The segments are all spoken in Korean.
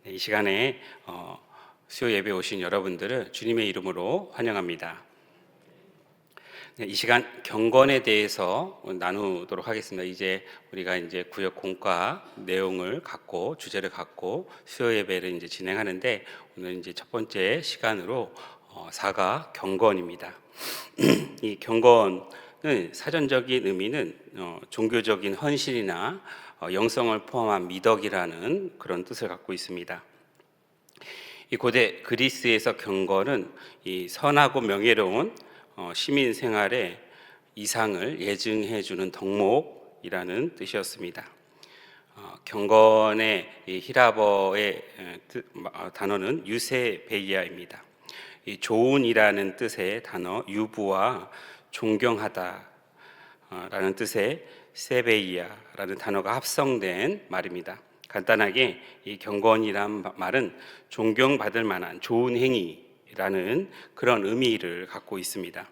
이 시간에 수요 예배 오신 여러분들을 주님의 이름으로 환영합니다. 이 시간 경건에 대해서 나누도록 하겠습니다. 우리가 구역 공과 내용을 갖고 주제를 갖고 수요 예배를 진행하는데, 오늘 첫 번째 시간으로 사가 경건입니다. 이 경건은 사전적인 의미는 종교적인 헌신이나 영성을 포함한 미덕이라는 그런 뜻을 갖고 있습니다. 이 고대 그리스에서 경건은 이 선하고 명예로운 시민 생활의 이상을 예증해 주는 덕목이라는 뜻이었습니다. 경건의 이 히라버의 단어는 유세베이아입니다. 이 좋은이라는 뜻의 단어 유부와 존경하다라는 뜻의 세베이아라는 단어가 합성된 말입니다. 간단하게 이 경건이란 말은 존경받을 만한 좋은 행위라는 그런 의미를 갖고 있습니다.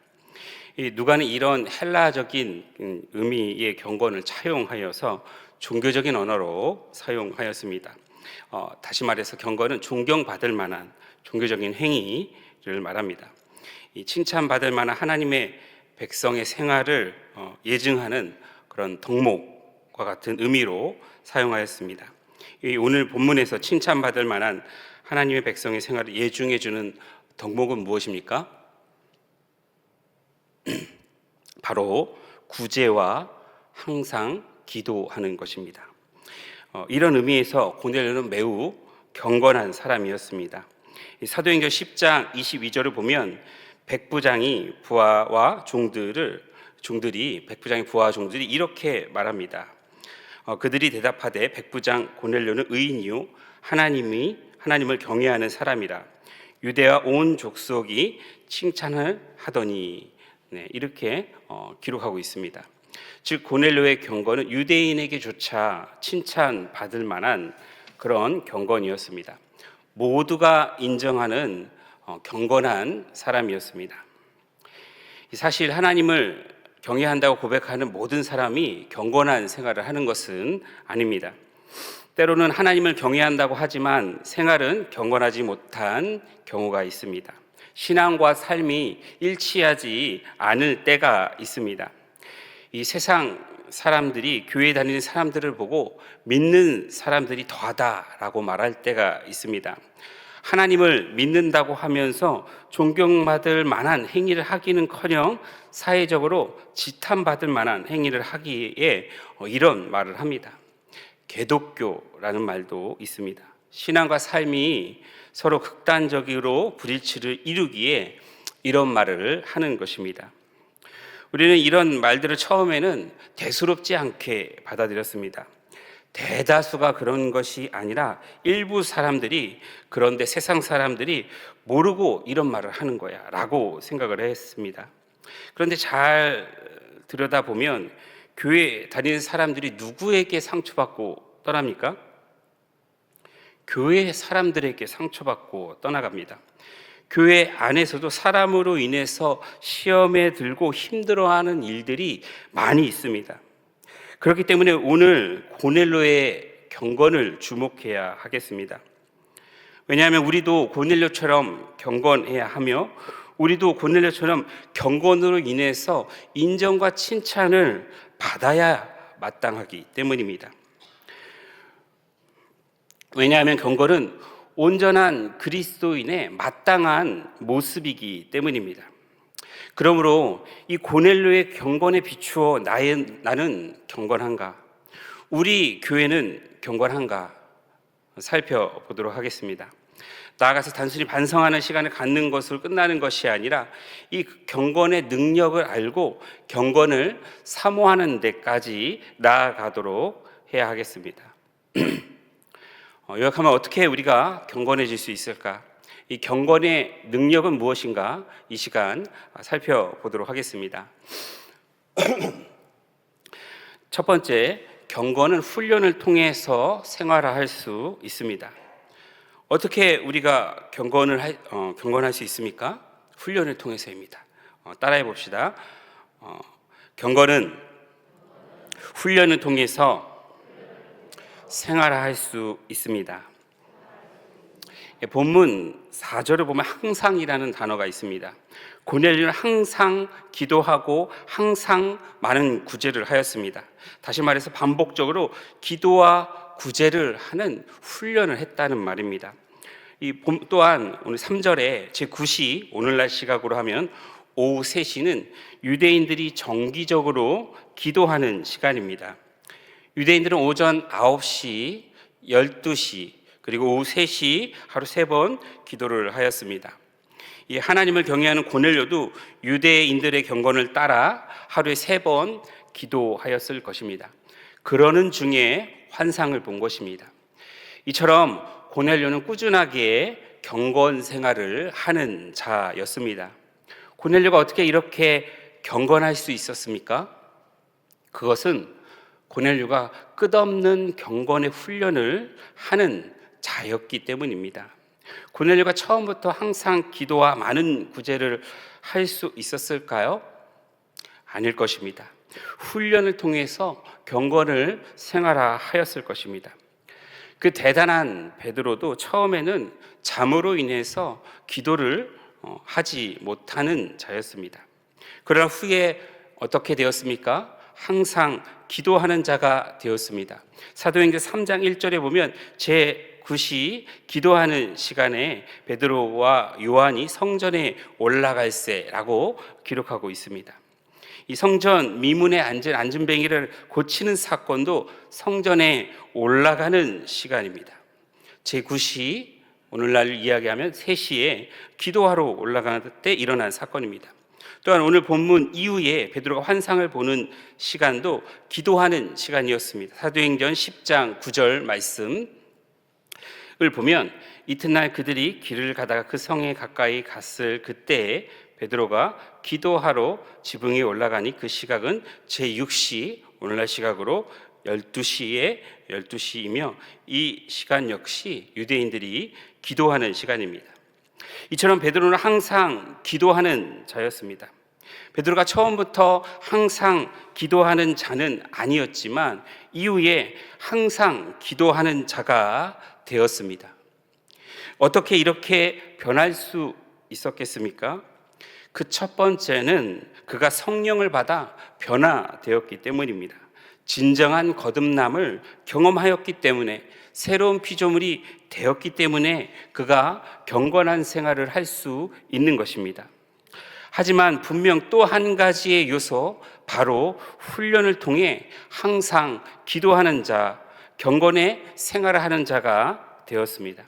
누가는 이런 헬라적인 의미의 경건을 차용하여서 종교적인 언어로 사용하였습니다. 다시 말해서 경건은 존경받을 만한 종교적인 행위를 말합니다. 이 칭찬받을 만한 하나님의 백성의 생활을 예증하는 그런 덕목과 같은 의미로 사용하였습니다. 오늘 본문에서 칭찬받을 만한 하나님의 백성의 생활을 예증해 주는 덕목은 무엇입니까? 바로 구제와 항상 기도하는 것입니다. 이런 의미에서 고넬료는 매우 경건한 사람이었습니다. 사도행전 10장 22절을 보면 백부장이 부하와 종들이 이렇게 말합니다. 그들이 대답하되 백부장 고넬료는 의인이요 하나님을 경외하는 사람이라 유대와 온 족속이 칭찬을 하더니, 이렇게 기록하고 있습니다. 즉 고넬료의 경건은 유대인에게조차 칭찬받을 만한 그런 경건이었습니다. 모두가 인정하는 경건한 사람이었습니다. 사실 하나님을 경외한다고 고백하는 모든 사람이 경건한 생활을 하는 것은 아닙니다. 때로는 하나님을 경외한다고 하지만 생활은 경건하지 못한 경우가 있습니다. 신앙과 삶이 일치하지 않을 때가 있습니다. 이 세상 사람들이 교회 다니는 사람들을 보고 믿는 사람들이 더하다라고 말할 때가 있습니다. 하나님을 믿는다고 하면서 존경받을 만한 행위를 하기는커녕 사회적으로 지탄받을 만한 행위를 하기에 이런 말을 합니다. 개독교라는 말도 있습니다. 신앙과 삶이 서로 극단적으로 불일치를 이루기에 이런 말을 하는 것입니다. 우리는 이런 말들을 처음에는 대수롭지 않게 받아들였습니다. 대다수가 그런 것이 아니라 일부 사람들이, 그런데 세상 사람들이 모르고 이런 말을 하는 거야 라고 생각을 했습니다. 그런데 잘 들여다보면 교회 다니는 사람들이 누구에게 상처받고 떠납니까? 교회 사람들에게 상처받고 떠나갑니다. 교회 안에서도 사람으로 인해서 시험에 들고 힘들어하는 일들이 많이 있습니다. 그렇기 때문에 오늘 고넬료의 경건을 주목해야 하겠습니다. 왜냐하면 우리도 고넬료처럼 경건해야 하며, 우리도 고넬료처럼 경건으로 인해서 인정과 칭찬을 받아야 마땅하기 때문입니다. 왜냐하면 경건은 온전한 그리스도인의 마땅한 모습이기 때문입니다. 그러므로 이 고넬료의 경건에 비추어 나는 경건한가? 우리 교회는 경건한가? 살펴보도록 하겠습니다. 나아가서 단순히 반성하는 시간을 갖는 것으로 끝나는 것이 아니라 이 경건의 능력을 알고 경건을 사모하는 데까지 나아가도록 해야 하겠습니다. 요약하면 어떻게 우리가 경건해질 수 있을까? 이 경건의 능력은 무엇인가? 이 시간 살펴보도록 하겠습니다. 첫 번째, 경건은 훈련을 통해서 생활할 수 있습니다. 어떻게 우리가 경건할 수 있습니까? 훈련을 통해서입니다. 따라해 봅시다. 경건은 훈련을 통해서 생활할 수 있습니다. 본문 4절을 보면 항상이라는 단어가 있습니다. 고넬료는 항상 기도하고 항상 많은 구제를 하였습니다. 다시 말해서 반복적으로 기도와 구제를 하는 훈련을 했다는 말입니다. 또한 오늘 3절에 제9시 오늘날 시각으로 하면 오후 3시는 유대인들이 정기적으로 기도하는 시간입니다. 유대인들은 오전 9시, 12시, 그리고 오후 3시 하루 3번 기도를 하였습니다. 이 하나님을 경외하는 고넬료도 유대인들의 경건을 따라 하루에 3번 기도하였을 것입니다. 그러는 중에 환상을 본 것입니다. 이처럼 고넬료는 꾸준하게 경건 생활을 하는 자였습니다. 고넬료가 어떻게 이렇게 경건할 수 있었습니까? 그것은 고넬료가 끝없는 경건의 훈련을 하는 자였기 때문입니다. 고넬료가 처음부터 항상 기도와 많은 구제를 할 수 있었을까요? 아닐 것입니다. 훈련을 통해서 경건을 생활하였을 것입니다. 그 대단한 베드로도 처음에는 잠으로 인해서 기도를 하지 못하는 자였습니다. 그러나 후에 어떻게 되었습니까? 항상 기도하는 자가 되었습니다. 사도행전 3장 1절에 보면 제9시 기도하는 시간에 베드로와 요한이 성전에 올라갈새라고 기록하고 있습니다. 이 성전 미문에 앉은 안진뱅이를 고치는 사건도 성전에 올라가는 시간입니다. 제9시 오늘날 이야기하면 3시에 기도하러 올라갈 때 일어난 사건입니다. 또한 오늘 본문 이후에 베드로가 환상을 보는 시간도 기도하는 시간이었습니다. 사도행전 10장 9절 말씀을 보면 이튿날 그들이 길을 가다가 그 성에 가까이 갔을 그때에 베드로가 기도하러 지붕에 올라가니 그 시각은 제6시 오늘날 시각으로 12시이며 이 시간 역시 유대인들이 기도하는 시간입니다. 이처럼 베드로는 항상 기도하는 자였습니다. 베드로가 처음부터 항상 기도하는 자는 아니었지만 이후에 항상 기도하는 자가 되었습니다. 어떻게 이렇게 변할 수 있었겠습니까? 그 첫 번째는 그가 성령을 받아 변화되었기 때문입니다. 진정한 거듭남을 경험하였기 때문에 새로운 피조물이 되었기 때문에 그가 경건한 생활을 할 수 있는 것입니다. 하지만 분명 또 한 가지의 요소, 바로 훈련을 통해 항상 기도하는 자, 경건의 생활을 하는 자가 되었습니다.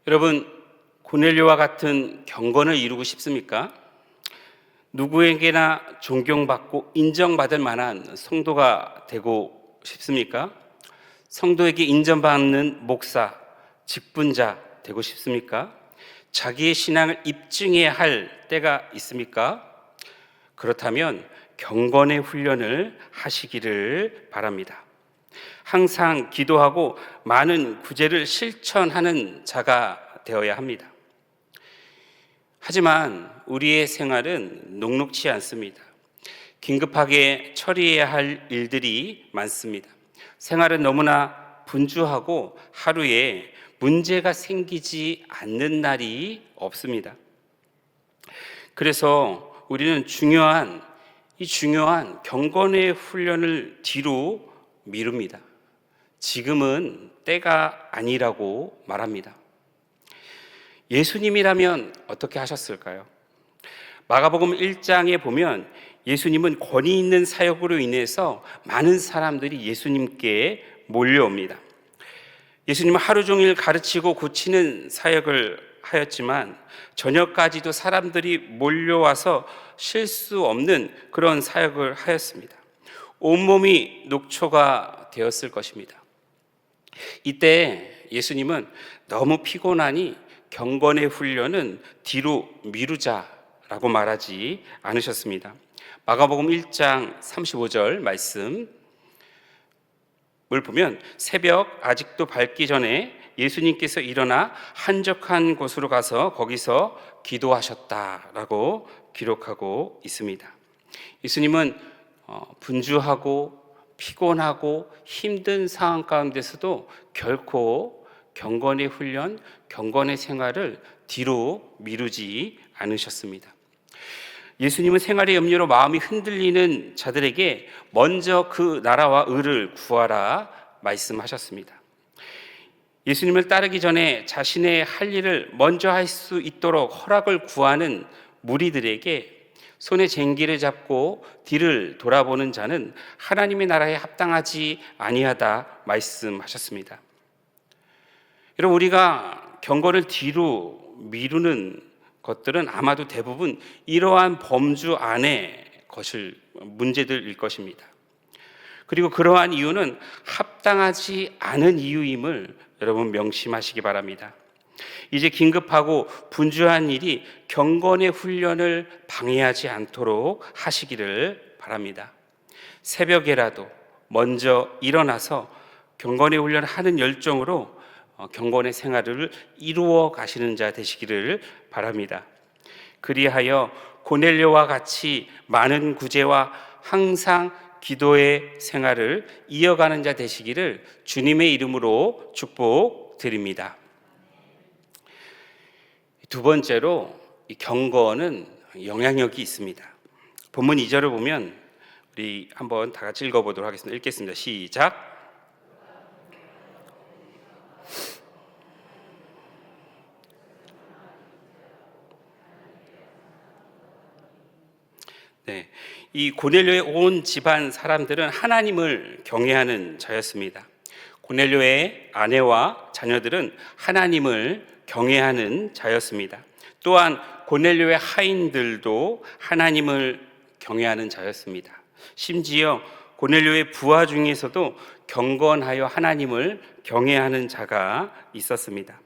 여러분, 고넬료와 같은 경건을 이루고 싶습니까? 누구에게나 존경받고 인정받을 만한 성도가 되고 싶습니까? 성도에게 인정받는 목사, 직분자 되고 싶습니까? 자기의 신앙을 입증해야 할 때가 있습니까? 그렇다면 경건의 훈련을 하시기를 바랍니다. 항상 기도하고 많은 구제를 실천하는 자가 되어야 합니다. 하지만 우리의 생활은 녹록치 않습니다. 긴급하게 처리해야 할 일들이 많습니다. 생활은 너무나 분주하고 하루에 문제가 생기지 않는 날이 없습니다. 그래서 우리는 중요한 경건의 훈련을 뒤로 미룹니다. 지금은 때가 아니라고 말합니다. 예수님이라면 어떻게 하셨을까요? 마가복음 1장에 보면 예수님은 권위 있는 사역으로 인해서 많은 사람들이 예수님께 몰려옵니다. 예수님은 하루 종일 가르치고 고치는 사역을 하였지만 저녁까지도 사람들이 몰려와서 쉴 수 없는 그런 사역을 하였습니다. 온몸이 녹초가 되었을 것입니다. 이때 예수님은 너무 피곤하니 경건의 훈련은 뒤로 미루자라고 말하지 않으셨습니다. 마가복음 1장 35절 말씀을 보면 새벽 아직도 밝기 전에 예수님께서 일어나 한적한 곳으로 가서 거기서 기도하셨다라고 기록하고 있습니다. 예수님은 분주하고 피곤하고 힘든 상황 가운데서도 결코 경건의 훈련, 경건의 생활을 뒤로 미루지 않으셨습니다. 예수님은 생활의 염려로 마음이 흔들리는 자들에게 먼저 그 나라와 의를 구하라 말씀하셨습니다. 예수님을 따르기 전에 자신의 할 일을 먼저 할 수 있도록 허락을 구하는 무리들에게 손에 쟁기를 잡고 뒤를 돌아보는 자는 하나님의 나라에 합당하지 아니하다 말씀하셨습니다. 여러분, 우리가 경건을 뒤로 미루는 것들은 아마도 대부분 이러한 범주 안의 문제들일 것입니다. 그리고 그러한 이유는 합당하지 않은 이유임을 여러분 명심하시기 바랍니다. 이제 긴급하고 분주한 일이 경건의 훈련을 방해하지 않도록 하시기를 바랍니다. 새벽에라도 먼저 일어나서 경건의 훈련을 하는 열정으로 경건의 생활을 이루어 가시는 자 되시기를 바랍니다. 그리하여 고넬료와 같이 많은 구제와 항상 기도의 생활을 이어가는 자 되시기를 주님의 이름으로 축복드립니다. 두 번째로, 이 경건은 영향력이 있습니다. 본문 2절을 보면 우리 한번 다 같이 읽어보도록 하겠습니다. 읽겠습니다. 시작. 네, 이 고넬료의 온 집안 사람들은 하나님을 경외하는 자였습니다. 고넬료의 아내와 자녀들은 하나님을 경외하는 자였습니다. 또한 고넬료의 하인들도 하나님을 경외하는 자였습니다. 심지어 고넬료의 부하 중에서도 경건하여 하나님을 경외하는 자가 있었습니다.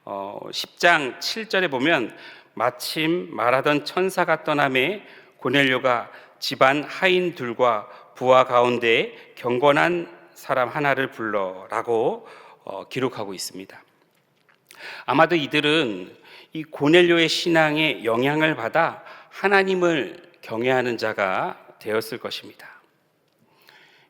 10장 7절에 보면 마침 말하던 천사가 떠나매 고넬료가 집안 하인들과 부하 가운데 경건한 사람 하나를 불러라고 기록하고 있습니다. 아마도 이들은 이 고넬료의 신앙에 영향을 받아 하나님을 경외하는 자가 되었을 것입니다.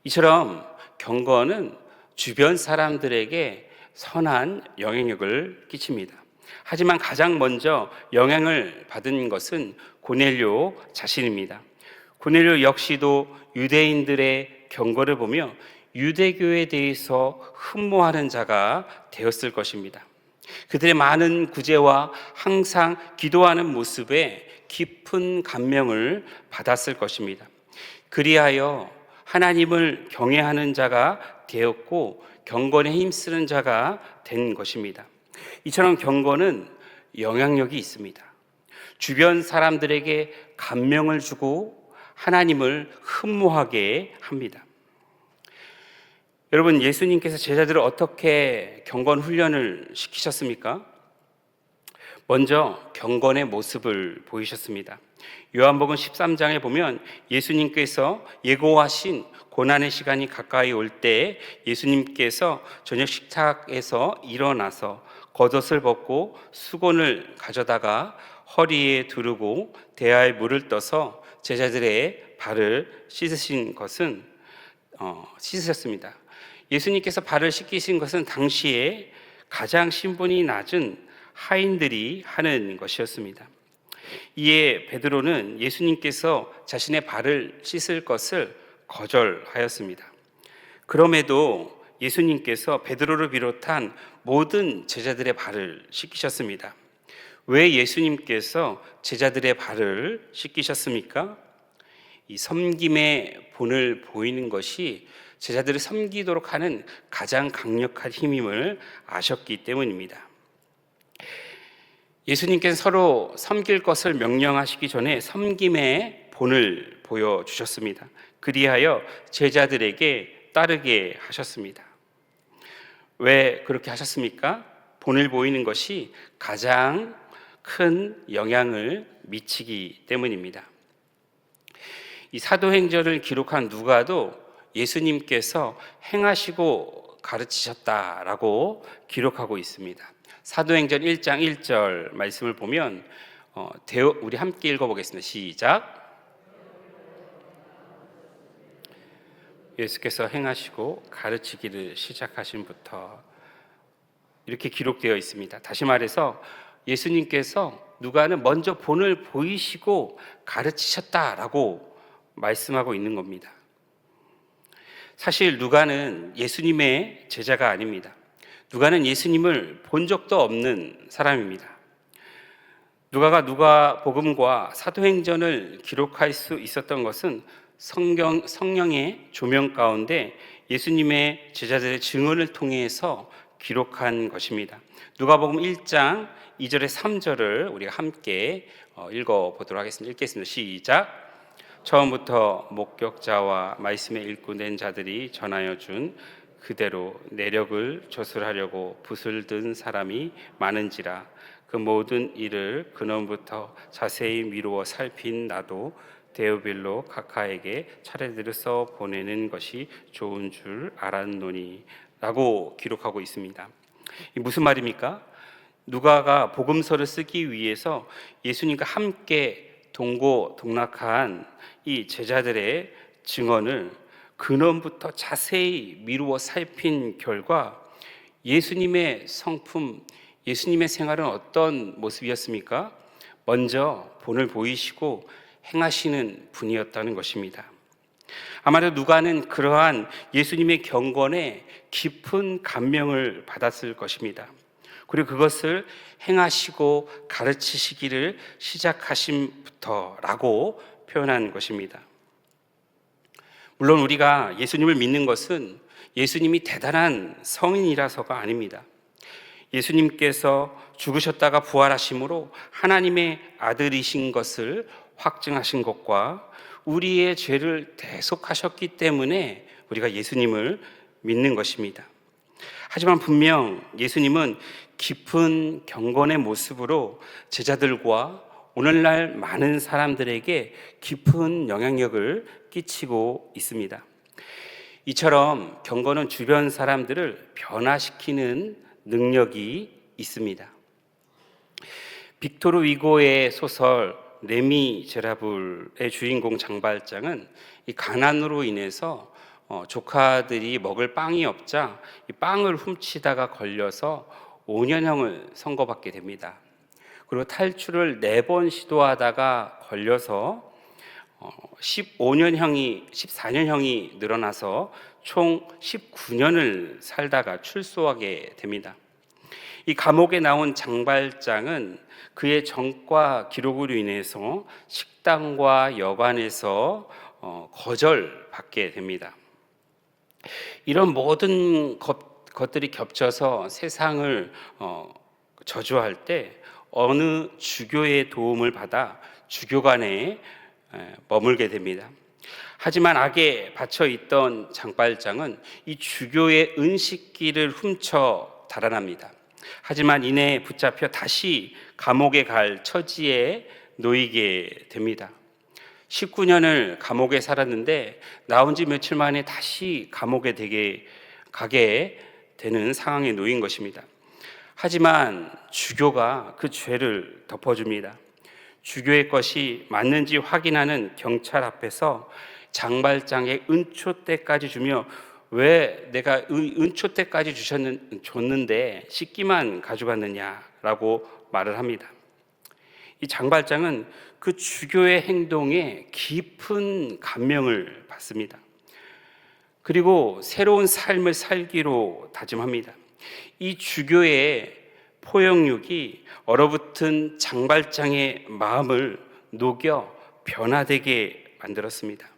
이처럼 경건은 주변 사람들에게 선한 영향력을 끼칩니다. 하지만 가장 먼저 영향을 받은 것은 고넬료 자신입니다. 고넬료 역시도 유대인들의 경건을 보며 유대교에 대해서 흠모하는 자가 되었을 것입니다. 그들의 많은 구제와 항상 기도하는 모습에 깊은 감명을 받았을 것입니다. 그리하여 하나님을 경외하는 자가 되었고 경건에 힘쓰는 자가 된 것입니다. 이처럼 경건은 영향력이 있습니다. 주변 사람들에게 감명을 주고 하나님을 흠모하게 합니다. 여러분, 예수님께서 제자들을 어떻게 경건 훈련을 시키셨습니까? 먼저 경건의 모습을 보이셨습니다. 요한복음 13장에 보면 예수님께서 예고하신 고난의 시간이 가까이 올 때 예수님께서 저녁 식탁에서 일어나서 겉옷을 벗고 수건을 가져다가 허리에 두르고 대야에 물을 떠서 제자들의 발을 씻으셨습니다. 예수님께서 발을 씻기신 것은 당시에 가장 신분이 낮은 하인들이 하는 것이었습니다. 이에 베드로는 예수님께서 자신의 발을 씻을 것을 거절하였습니다. 그럼에도 예수님께서 베드로를 비롯한 모든 제자들의 발을 씻기셨습니다. 왜 예수님께서 제자들의 발을 씻기셨습니까? 이 섬김의 본을 보이는 것이 제자들을 섬기도록 하는 가장 강력한 힘임을 아셨기 때문입니다. 예수님께서 서로 섬길 것을 명령하시기 전에 섬김의 본을 보여주셨습니다. 그리하여 제자들에게 따르게 하셨습니다. 왜 그렇게 하셨습니까? 본을 보이는 것이 가장 큰 영향을 미치기 때문입니다. 이 사도행전을 기록한 누가도 예수님께서 행하시고 가르치셨다라고 기록하고 있습니다. 사도행전 1장 1절 말씀을 보면 우리 함께 읽어보겠습니다. 시작. 예수께서 행하시고 가르치기를 시작하신부터 이렇게 기록되어 있습니다. 다시 말해서 예수님께서 누가는 먼저 본을 보이시고 가르치셨다라고 말씀하고 있는 겁니다. 사실 누가는 예수님의 제자가 아닙니다. 누가는 예수님을 본 적도 없는 사람입니다. 누가가 누가복음과 사도행전을 기록할 수 있었던 것은 성령의 조명 가운데 예수님의 제자들의 증언을 통해서 기록한 것입니다. 누가복음 1장 2절에 3절을 우리가 함께 읽어보도록 하겠습니다. 읽겠습니다. 시작. 처음부터 목격자와 말씀에 읽고 낸 자들이 전하여 준 그대로 내력을 조술하려고 붓을 든 사람이 많은지라. 그 모든 일을 근원부터 자세히 미루어 살핀 나도 데오빌로 카카에게 차례대로 써 보내는 것이 좋은 줄 알았노니 라고 기록하고 있습니다. 이 무슨 말입니까? 누가가 복음서를 쓰기 위해서 예수님과 함께 동고동락한 이 제자들의 증언을 근원부터 자세히 미루어 살핀 결과 예수님의 성품, 예수님의 생활은 어떤 모습이었습니까? 먼저 본을 보이시고 행하시는 분이었다는 것입니다. 아마도 누가는 그러한 예수님의 경건에 깊은 감명을 받았을 것입니다. 그리고 그것을 행하시고 가르치시기를 시작하심부터라고 표현한 것입니다. 물론 우리가 예수님을 믿는 것은 예수님이 대단한 성인이라서가 아닙니다. 예수님께서 죽으셨다가 부활하심으로 하나님의 아들이신 것을 확증하신 것과 우리의 죄를 대속하셨기 때문에 우리가 예수님을 믿는 것입니다. 하지만 분명 예수님은 깊은 경건의 모습으로 제자들과 오늘날 많은 사람들에게 깊은 영향력을 끼치고 있습니다. 이처럼 경건은 주변 사람들을 변화시키는 능력이 있습니다. 빅토르 위고의 소설 레미제라블의 주인공 장발장은 이 가난으로 인해서 조카들이 먹을 빵이 없자 이 빵을 훔치다가 걸려서 5년형을 선고받게 됩니다. 그리고 탈출을 4번 시도하다가 걸려서 14년형이 늘어나서 총 19년을 살다가 출소하게 됩니다. 이 감옥에 나온 장발장은 그의 전과 기록으로 인해서 식당과 여관에서 거절받게 됩니다. 이런 모든 것들이 겹쳐서 세상을 저주할 때 어느 주교의 도움을 받아 주교관에 머물게 됩니다. 하지만 악에 받쳐 있던 장발장은 이 주교의 은식기를 훔쳐 달아납니다. 하지만 이내 붙잡혀 다시 감옥에 갈 처지에 놓이게 됩니다. 19년을 감옥에 살았는데 나온 지 며칠 만에 다시 감옥에 가게 되는 상황에 놓인 것입니다. 하지만 주교가 그 죄를 덮어줍니다. 주교의 것이 맞는지 확인하는 경찰 앞에서 장발장의 은초대까지 주며 왜 내가 은초대까지 줬는데 씻기만 가져갔느냐라고 말을 합니다. 이 장발장은 그 주교의 행동에 깊은 감명을 받습니다. 그리고 새로운 삶을 살기로 다짐합니다. 이 주교의 포용력이 얼어붙은 장발장의 마음을 녹여 변화되게 만들었습니다.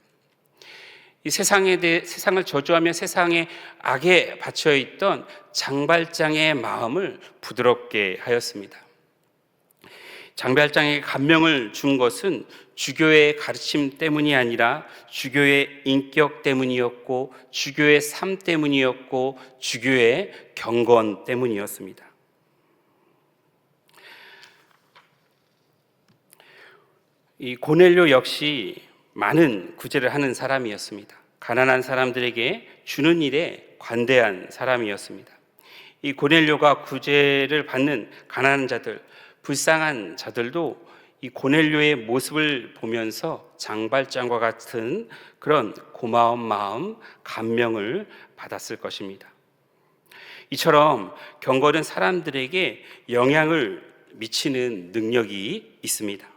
이 세상을 저주하며 세상의 악에 받쳐 있던 장발장의 마음을 부드럽게 하였습니다. 장발장에게 감명을 준 것은 주교의 가르침 때문이 아니라 주교의 인격 때문이었고 주교의 삶 때문이었고 주교의 경건 때문이었습니다. 이 고넬료 역시 많은 구제를 하는 사람이었습니다. 가난한 사람들에게 주는 일에 관대한 사람이었습니다. 이 고넬료가 구제를 받는 가난한 자들, 불쌍한 자들도 이 고넬료의 모습을 보면서 장발장과 같은 그런 고마운 마음, 감명을 받았을 것입니다. 이처럼 경건은 사람들에게 영향을 미치는 능력이 있습니다.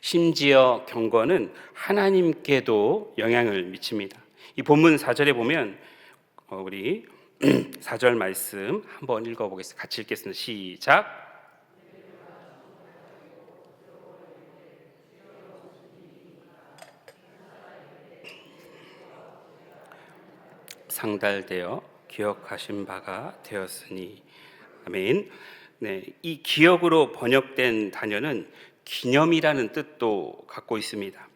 심지어 경건은 하나님께도 영향을 미칩니다. 이 본문 4절에 보면 우리 4절 말씀 한번 읽어보겠습니다. 같이 읽겠습니다. 시작. 상달되어 기억하신 바가 되었으니. 아멘. 네, 이 기억으로 번역된 단어는 기념이라는 뜻도 갖고 있습니다.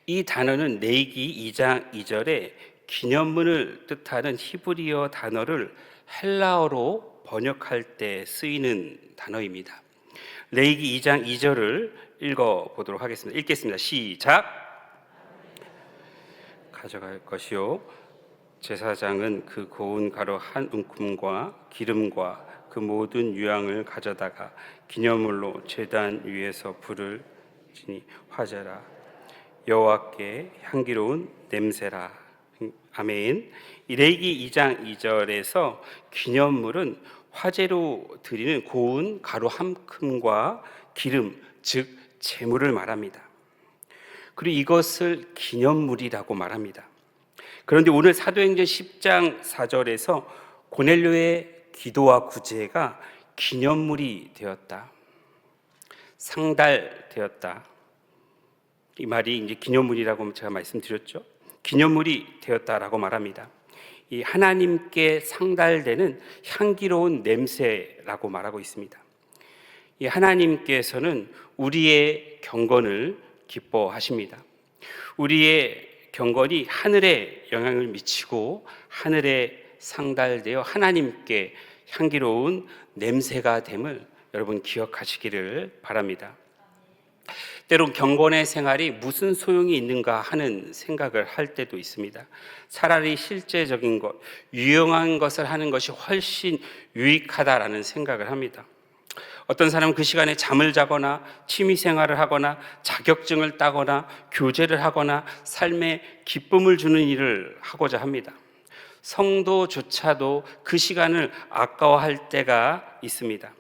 이 단어는 레위기 2장 2절에 기념문을 뜻하는 히브리어 단어를 헬라어로 번역할 때 쓰이는 단어입니다. 레위기 2장 2절을 읽어보도록 하겠습니다. 읽겠습니다. 시작. 가져갈 것이요 제사장은 그 고운 가루 한 움큼과 기름과 그 모든 유향을 가져다가 기념물로 제단 위에서 불을 지니 화제라 여호와께 향기로운 냄새라. 아멘. 레위기 2장 2절에서 기념물은 화제로 드리는 고운 가루 한 큼과 기름, 즉 제물을 말합니다. 그리고 이것을 기념물이라고 말합니다. 그런데 오늘 사도행전 10장 4절에서 고넬료의 기도와 구제가 기념물이 되었다, 상달되었다, 이 말이 이제 기념물이라고 제가 말씀드렸죠. 기념물이 되었다라고 말합니다. 이 하나님께 상달되는 향기로운 냄새라고 말하고 있습니다. 이 하나님께서는 우리의 경건을 기뻐하십니다. 우리의 경건이 하늘에 영향을 미치고 하늘에 상달되어 하나님께 향기로운 냄새가 됨을 여러분 기억하시기를 바랍니다. 때론 경건의 생활이 무슨 소용이 있는가 하는 생각을 할 때도 있습니다. 차라리 실제적인 것, 유용한 것을 하는 것이 훨씬 유익하다라는 생각을 합니다. 어떤 사람은 그 시간에 잠을 자거나 취미 생활을 하거나 자격증을 따거나 교제를 하거나 삶에 기쁨을 주는 일을 하고자 합니다. 성도조차도 그 시간을 아까워할 때가 있습니다.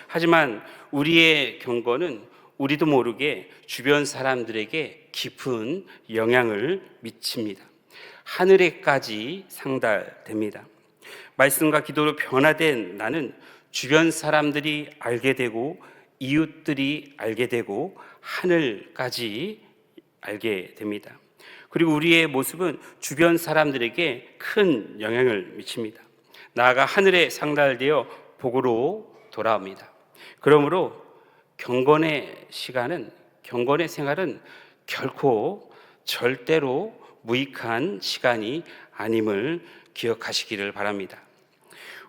하지만 우리의 경건은 우리도 모르게 주변 사람들에게 깊은 영향을 미칩니다. 하늘에까지 상달됩니다. 말씀과 기도로 변화된 나는 주변 사람들이 알게 되고 이웃들이 알게 되고 하늘까지 알게 됩니다. 그리고 우리의 모습은 주변 사람들에게 큰 영향을 미칩니다. 나아가 하늘에 상달되어 복으로 돌아옵니다. 그러므로 경건의 시간은, 경건의 생활은 결코 절대로 무익한 시간이 아님을 기억하시기를 바랍니다.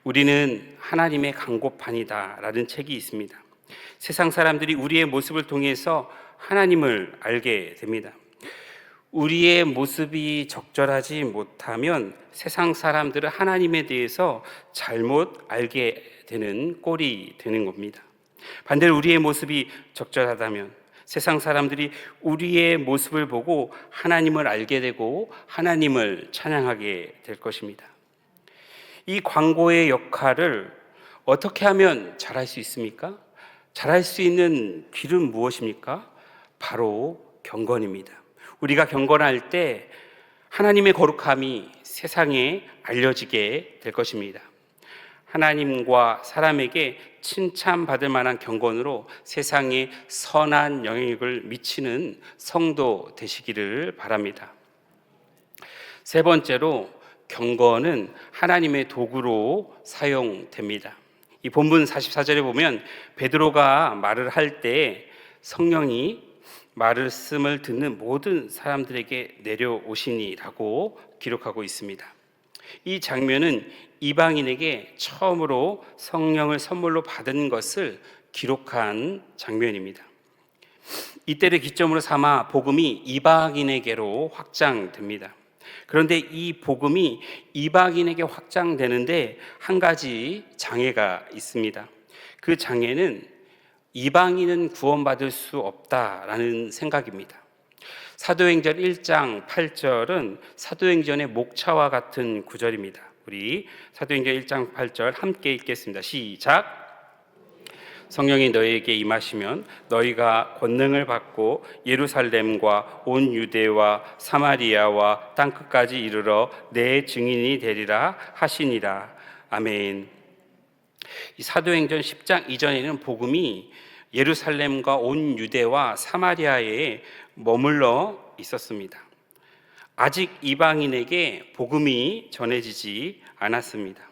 우리는 하나님의 강고판이다라는 책이 있습니다. 세상 사람들이 우리의 모습을 통해서 하나님을 알게 됩니다. 우리의 모습이 적절하지 못하면 세상 사람들은 하나님에 대해서 잘못 알게 되는 꼴이 되는 겁니다. 반대로 우리의 모습이 적절하다면 세상 사람들이 우리의 모습을 보고 하나님을 알게 되고 하나님을 찬양하게 될 것입니다. 이 광고의 역할을 어떻게 하면 잘할 수 있습니까? 잘할 수 있는 길은 무엇입니까? 바로 경건입니다. 우리가 경건할 때 하나님의 거룩함이 세상에 알려지게 될 것입니다. 하나님과 사람에게 칭찬받을 만한 경건으로 세상에 선한 영향력을 미치는 성도 되시기를 바랍니다. 세 번째로, 경건은 하나님의 도구로 사용됩니다. 이 본문 44절에 보면 베드로가 말을 할 때 성령이 말씀을 듣는 모든 사람들에게 내려오시니라고 기록하고 있습니다. 이 장면은 이방인에게 처음으로 성령을 선물로 받은 것을 기록한 장면입니다. 이때를 기점으로 삼아 복음이 이방인에게로 확장됩니다. 그런데 이 복음이 이방인에게 확장되는데 한 가지 장애가 있습니다. 그 장애는 이방인은 구원받을 수 없다라는 생각입니다. 사도행전 1장 8절은 사도행전의 목차와 같은 구절입니다. 우리 사도행전 1장 8절 함께 읽겠습니다. 시작. 성령이 너희에게 임하시면 너희가 권능을 받고 예루살렘과 온 유대와 사마리아와 땅끝까지 이르러 내 증인이 되리라 하시니라. 아멘. 이 사도행전 10장 이전에는 복음이 예루살렘과 온 유대와 사마리아에 머물러 있었습니다. 아직 이방인에게 복음이 전해지지 않았습니다.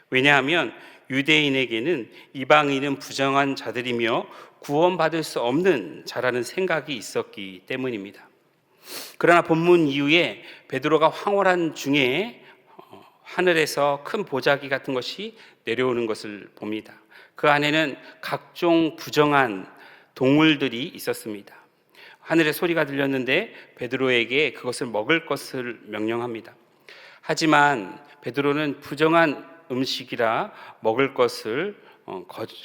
왜냐하면 유대인에게는 이방인은 부정한 자들이며 구원받을 수 없는 자라는 생각이 있었기 때문입니다. 그러나 본문 이후에 베드로가 황홀한 중에 하늘에서 큰 보자기 같은 것이 내려오는 것을 봅니다. 그 안에는 각종 부정한 동물들이 있었습니다. 하늘의 소리가 들렸는데 베드로에게 그것을 먹을 것을 명령합니다. 하지만 베드로는 부정한 음식이라 먹을 것을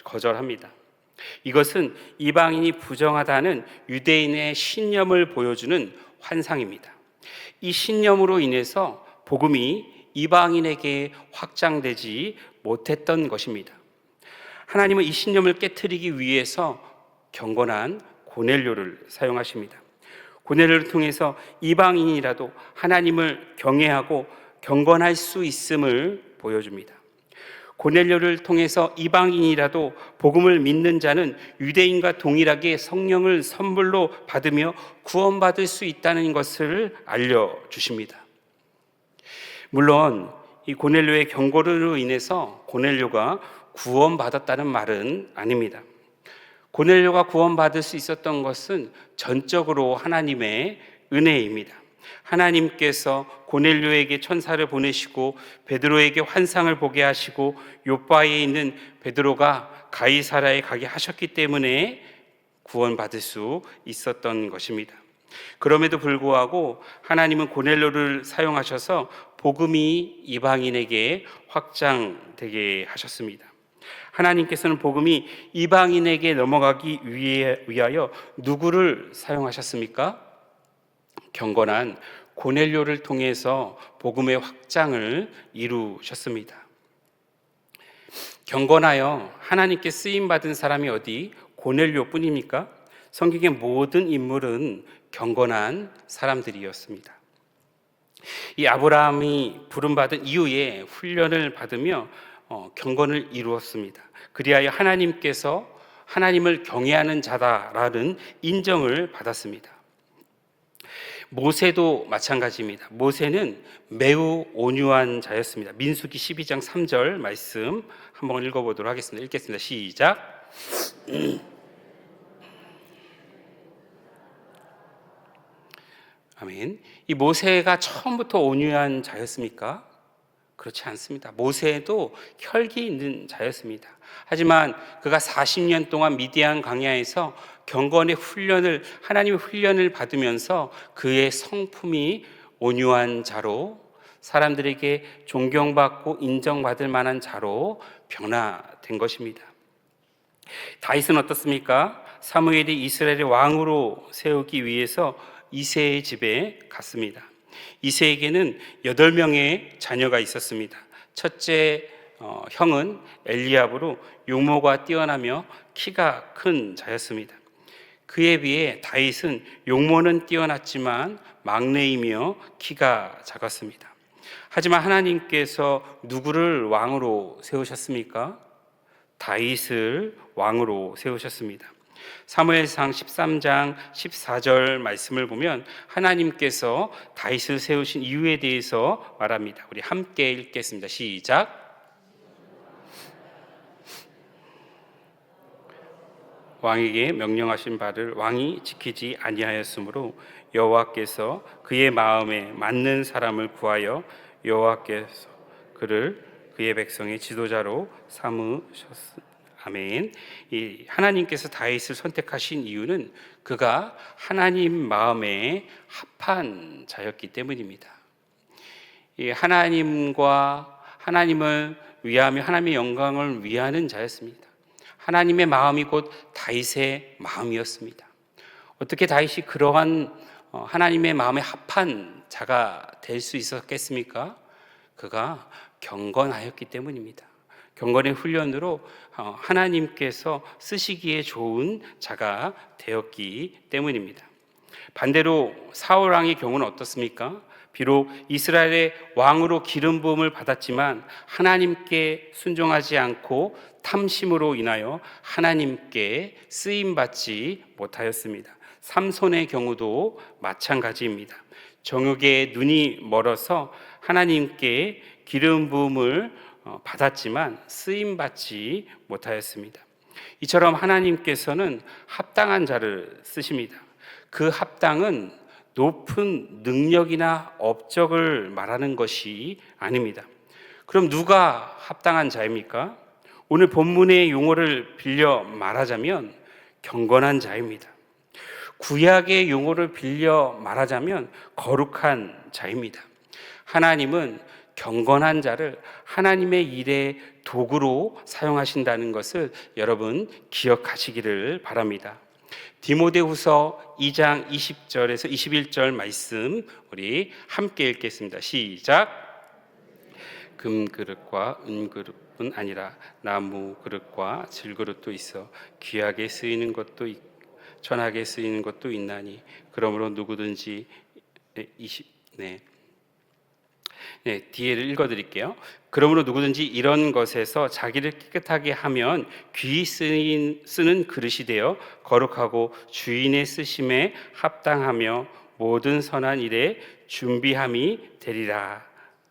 거절합니다. 이것은 이방인이 부정하다는 유대인의 신념을 보여주는 환상입니다. 이 신념으로 인해서 복음이 이방인에게 확장되지 못했던 것입니다. 하나님은 이 신념을 깨트리기 위해서 경건한 고넬료를 사용하십니다. 고넬료를 통해서 이방인이라도 하나님을 경외하고 경건할 수 있음을 보여줍니다. 고넬료를 통해서 이방인이라도 복음을 믿는 자는 유대인과 동일하게 성령을 선물로 받으며 구원받을 수 있다는 것을 알려주십니다. 물론 이 고넬료의 경고로 인해서 고넬료가 구원받았다는 말은 아닙니다. 고넬료가 구원받을 수 있었던 것은 전적으로 하나님의 은혜입니다. 하나님께서 고넬료에게 천사를 보내시고 베드로에게 환상을 보게 하시고 요바에 있는 베드로가 가이사라에 가게 하셨기 때문에 구원받을 수 있었던 것입니다. 그럼에도 불구하고 하나님은 고넬료를 사용하셔서 복음이 이방인에게 확장되게 하셨습니다. 하나님께서는 복음이 이방인에게 넘어가기 위하여 누구를 사용하셨습니까? 경건한 고넬료를 통해서 복음의 확장을 이루셨습니다. 경건하여 하나님께 쓰임받은 사람이 어디 고넬료뿐입니까? 성경의 모든 인물은 경건한 사람들이었습니다. 이 아브라함이 부름받은 이후에 훈련을 받으며 경건을 이루었습니다. 그리하여 하나님께서 하나님을 경외하는 자다라는 인정을 받았습니다. 모세도 마찬가지입니다. 모세는 매우 온유한 자였습니다. 민수기 12장 3절 말씀 한번 읽어보도록 하겠습니다. 읽겠습니다. 시작. 아멘. 이 모세가 처음부터 온유한 자였습니까? 그렇지 않습니다. 모세도 혈기 있는 자였습니다. 하지만 그가 40년 동안 미디안 광야에서 경건의 훈련을, 하나님의 훈련을 받으면서 그의 성품이 온유한 자로, 사람들에게 존경받고 인정받을 만한 자로 변화된 것입니다. 다윗은 어떻습니까? 사무엘이 이스라엘의 왕으로 세우기 위해서 이새의 집에 갔습니다. 이새에게는 8명의 자녀가 있었습니다. 첫째 형은 엘리압으로 용모가 뛰어나며 키가 큰 자였습니다. 그에 비해 다윗은 용모는 뛰어났지만 막내이며 키가 작았습니다. 하지만 하나님께서 누구를 왕으로 세우셨습니까? 다윗을 왕으로 세우셨습니다. 사무엘상 13장 14절 말씀을 보면 하나님께서 다윗을 세우신 이유에 대해서 말합니다. 우리 함께 읽겠습니다. 시작. 왕에게 명령하신 바를 왕이 지키지 아니하였으므로 여호와께서 그의 마음에 맞는 사람을 구하여 여호와께서 그를 그의 백성의 지도자로 삼으셨습니다. 아멘. 이 하나님께서 다윗을 선택하신 이유는 그가 하나님 마음에 합한 자였기 때문입니다. 이 하나님과 하나님을 위하며 하나님의 영광을 위하는 자였습니다. 하나님의 마음이 곧 다윗의 마음이었습니다. 어떻게 다윗이 그러한 하나님의 마음에 합한 자가 될 수 있었겠습니까? 그가 경건하였기 때문입니다. 경건의 훈련으로 하나님께서 쓰시기에 좋은 자가 되었기 때문입니다. 반대로 사울 왕의 경우는 어떻습니까? 비록 이스라엘의 왕으로 기름 부음을 받았지만 하나님께 순종하지 않고 탐심으로 인하여 하나님께 쓰임 받지 못하였습니다. 삼손의 경우도 마찬가지입니다. 정욕에 눈이 멀어서 하나님께 기름 부음을 받았지만 쓰임 받지 못하였습니다. 이처럼 하나님께서는 합당한 자를 쓰십니다. 그 합당은 높은 능력이나 업적을 말하는 것이 아닙니다. 그럼 누가 합당한 자입니까? 오늘 본문의 용어를 빌려 말하자면 경건한 자입니다. 구약의 용어를 빌려 말하자면 거룩한 자입니다. 하나님은 경건한 자를 하나님의 일의 도구로 사용하신다는 것을 여러분 기억하시기를 바랍니다. 디모데후서 2장 20절에서 21절 말씀 우리 함께 읽겠습니다. 시작. 금그릇과 은그릇뿐 아니라 나무 그릇과 질그릇도 있어 귀하게 쓰이는 것도 있고 천하게 쓰이는 것도 있나니 그러므로 누구든지 뒤에를 읽어드릴게요. 그러므로 누구든지 이런 것에서 자기를 깨끗하게 하면 귀히 쓰는 그릇이 되어 거룩하고 주인의 쓰심에 합당하며 모든 선한 일에 준비함이 되리라.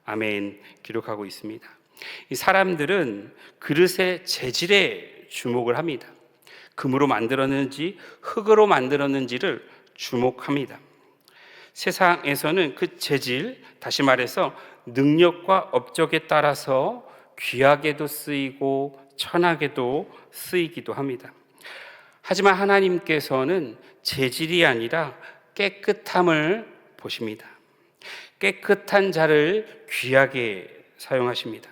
아멘. 기록하고 있습니다. 이 사람들은 그릇의 재질에 주목을 합니다. 금으로 만들었는지 흙으로 만들었는지를 주목합니다. 세상에서는 그 재질, 다시 말해서 능력과 업적에 따라서 귀하게도 쓰이고 천하게도 쓰이기도 합니다. 하지만 하나님께서는 재질이 아니라 깨끗함을 보십니다. 깨끗한 자를 귀하게 사용하십니다.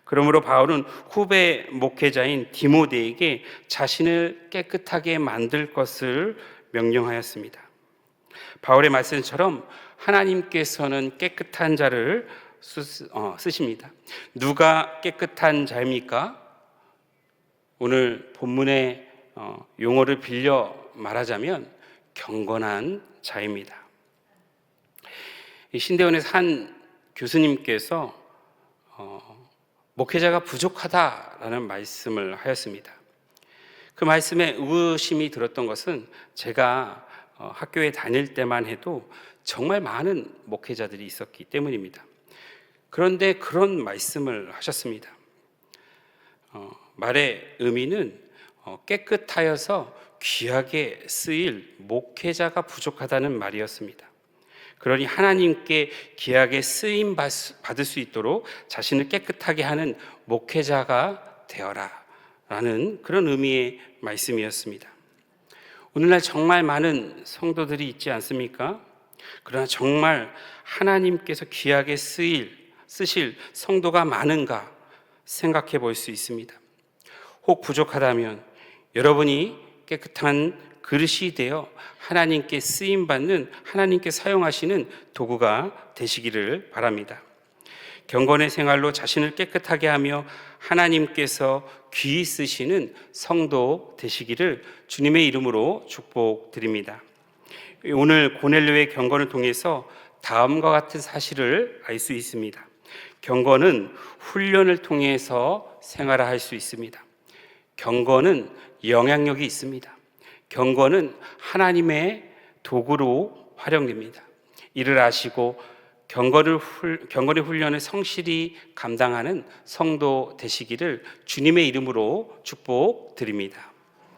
그러므로 바울은 후배 목회자인 디모데에게 자신을 깨끗하게 만들 것을 명령하였습니다. 바울의 말씀처럼 하나님께서는 깨끗한 자를 쓰십니다. 누가 깨끗한 자입니까? 오늘 본문의 용어를 빌려 말하자면 경건한 자입니다. 신대원에서 한 교수님께서 목회자가 부족하다라는 말씀을 하였습니다. 그 말씀에 의심이 들었던 것은 제가 학교에 다닐 때만 해도 정말 많은 목회자들이 있었기 때문입니다. 그런데 그런 말씀을 하셨습니다. 말의 의미는 깨끗하여서 귀하게 쓰일 목회자가 부족하다는 말이었습니다. 그러니 하나님께 귀하게 쓰임 받을 수 있도록 자신을 깨끗하게 하는 목회자가 되어라 라는 그런 의미의 말씀이었습니다. 오늘날 정말 많은 성도들이 있지 않습니까? 그러나 정말 하나님께서 귀하게 쓰실 성도가 많은가 생각해 볼 수 있습니다. 혹 부족하다면 여러분이 깨끗한 그릇이 되어 하나님께 쓰임받는, 하나님께 사용하시는 도구가 되시기를 바랍니다. 경건의 생활로 자신을 깨끗하게 하며 하나님께서 귀히 쓰시는 성도 되시기를 주님의 이름으로 축복드립니다. 오늘 고넬료의 경건을 통해서 다음과 같은 사실을 알 수 있습니다. 경건은 훈련을 통해서 생활할 수 있습니다. 경건은 영향력이 있습니다. 경건은 하나님의 도구로 활용됩니다. 이를 아시고 경건의 훈련을 성실히 감당하는 성도 되시기를 주님의 이름으로 축복드립니다.